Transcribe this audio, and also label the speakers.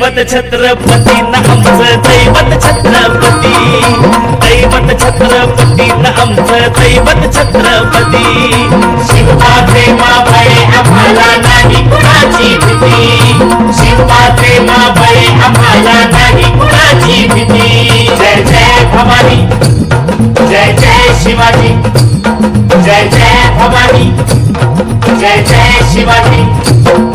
Speaker 1: दैवत छत्रपती न आमचं दैवत छत्रपती, दैवत छत्रपती न आमचं दैवत छत्रपती.
Speaker 2: शिवबाचे मावळे आम्हाला नाही कुणाची भीती, शिवबाचे मावळे आम्हाला नाही कुणाची भीती. जय जय भवानी, जय जय शिवाजी, जय जय भवानी, जय जय शिवाजी.